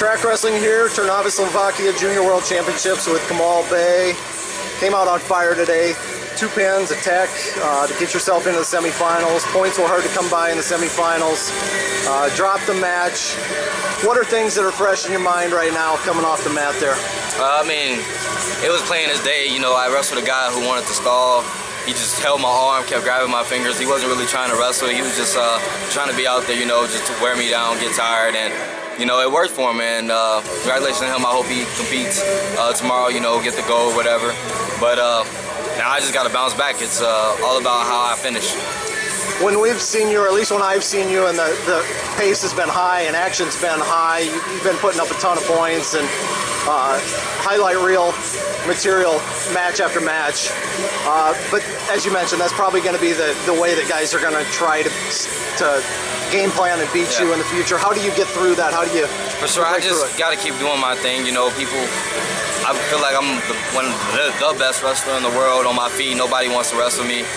Track wrestling here, Czechoslovakia Junior World Championships with Kamal Bey. Came out on fire today. 2 pins, a tech to get yourself into the semifinals. Points were hard to come by in the semifinals. Dropped the match. What are things that are fresh in your mind right now coming off the mat there? I mean, it was plain as day. You know, I wrestled a guy who wanted to stall. He just held my arm, kept grabbing my fingers. He wasn't really trying to wrestle. He was just trying to be out there, you know, just to wear me down, get tired. And, you know, it worked for him. And congratulations to him. I hope he competes tomorrow, you know, get the gold, whatever. But now I just got to bounce back. It's all about how I finish. When we've seen you, or at least when I've seen you, and the pace has been high and action's been high, you've been putting up a ton of points and highlight reel material match after match. But as you mentioned, that's probably going to be the way that guys are going to try to game plan and beat you in the future. How do you get through that? How do you? For sure, I just got to keep doing my thing. You know, I feel like I'm the best wrestler in the world on my feet. Nobody wants to wrestle me.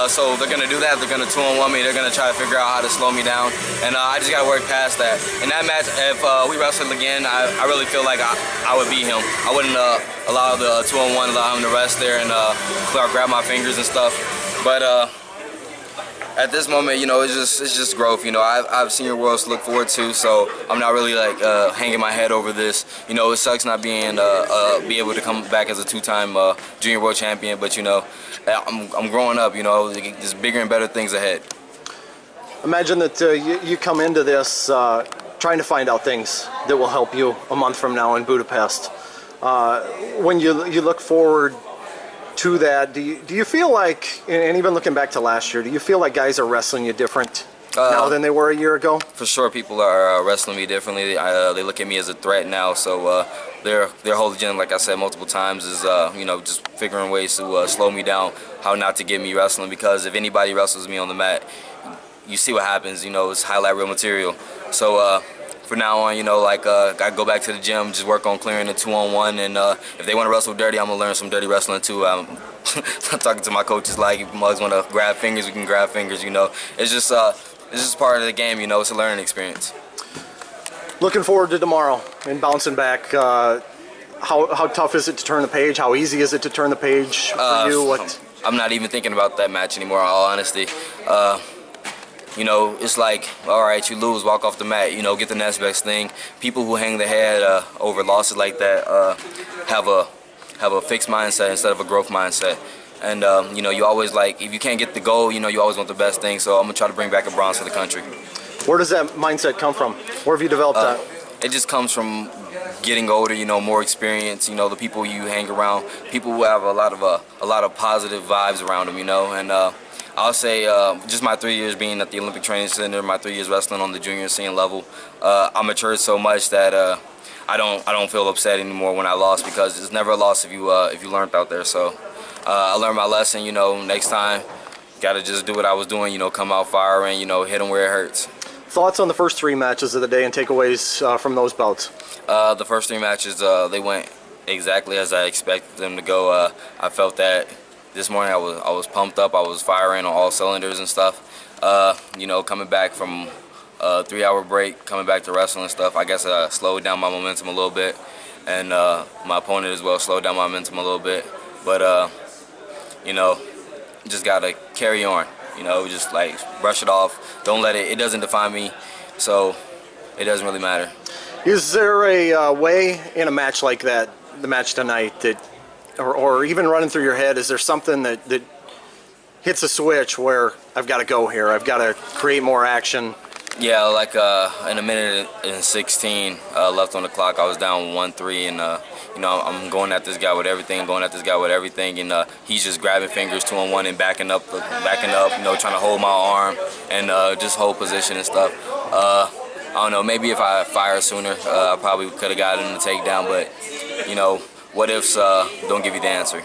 So they're going to do that. They're going to 2-on-1 me. They're going to try to figure out how to slow me down. And I just got to work past that. In that match, if we wrestled again, I really feel like I would beat him. I wouldn't allow the 2-on-1, allow him to rest there and grab my fingers and stuff. But at this moment, you know, it's just growth. You know, I've senior worlds to look forward to, so I'm not really like hanging my head over this. You know, it sucks not being be able to come back as a 2-time junior world champion, but you know, I'm growing up. You know, there's bigger and better things ahead. Imagine that you come into this trying to find out things that will help you a month from now in Budapest. When you look forward to that, do you feel like, and even looking back to last year, do you feel like guys are wrestling you different now than they were a year ago? For sure, people are wrestling me differently. They look at me as a threat now, so their whole agenda, like I said multiple times, is you know, just figuring ways to slow me down, how not to get me wrestling, because if anybody wrestles me on the mat, you see what happens. You know, it's highlight reel material. So from now on, you know, like I go back to the gym, just work on clearing the 2-on-1, and if they want to wrestle dirty, I'm gonna learn some dirty wrestling too. I'm talking to my coaches like, if mugs want to grab fingers, we can grab fingers. You know, it's just part of the game. You know, it's a learning experience. Looking forward to tomorrow and bouncing back. How tough is it to turn the page? How easy is it to turn the page for you? I'm not even thinking about that match anymore, in all honesty. You know, it's like, all right, you lose, walk off the mat, you know, get the next best thing. People who hang their head over losses like that have a fixed mindset instead of a growth mindset. And, you know, you always like, if you can't get the goal, you know, you always want the best thing. So I'm going to try to bring back a bronze for the country. Where does that mindset come from? Where have you developed that? It just comes from getting older, you know, more experience, you know, the people you hang around, people who have a lot of positive vibes around them, you know. And I'll say just my 3 years being at the Olympic Training Center, my 3 years wrestling on the junior and senior level, I matured so much that I don't feel upset anymore when I lost, because it's never a loss if you learned out there. So I learned my lesson. You know, next time, gotta just do what I was doing. You know, come out firing. You know, hit them where it hurts. Thoughts on the first 3 matches of the day and takeaways from those bouts? The first 3 matches, they went exactly as I expected them to go. I felt that. This morning I was pumped up. I was firing on all cylinders and stuff. You know, coming back from a 3-hour break, coming back to wrestling and stuff, I guess I slowed down my momentum a little bit, and my opponent as well slowed down my momentum a little bit. But you know, just gotta carry on. You know, just like brush it off. Don't let it doesn't define me, so it doesn't really matter. Is there a way in a match like that, the match tonight, that or even running through your head, is there something that hits a switch where I've got to go here, I've got to create more action? Yeah, like in a minute and 16 left on the clock, I was down 1-3, and you know, I'm going at this guy with everything, and he's just grabbing fingers 2-on-1 and backing up, you know, trying to hold my arm and just hold position and stuff. I don't know, maybe if I fired sooner, I probably could have gotten the takedown, but you know, what ifs don't give you the answer.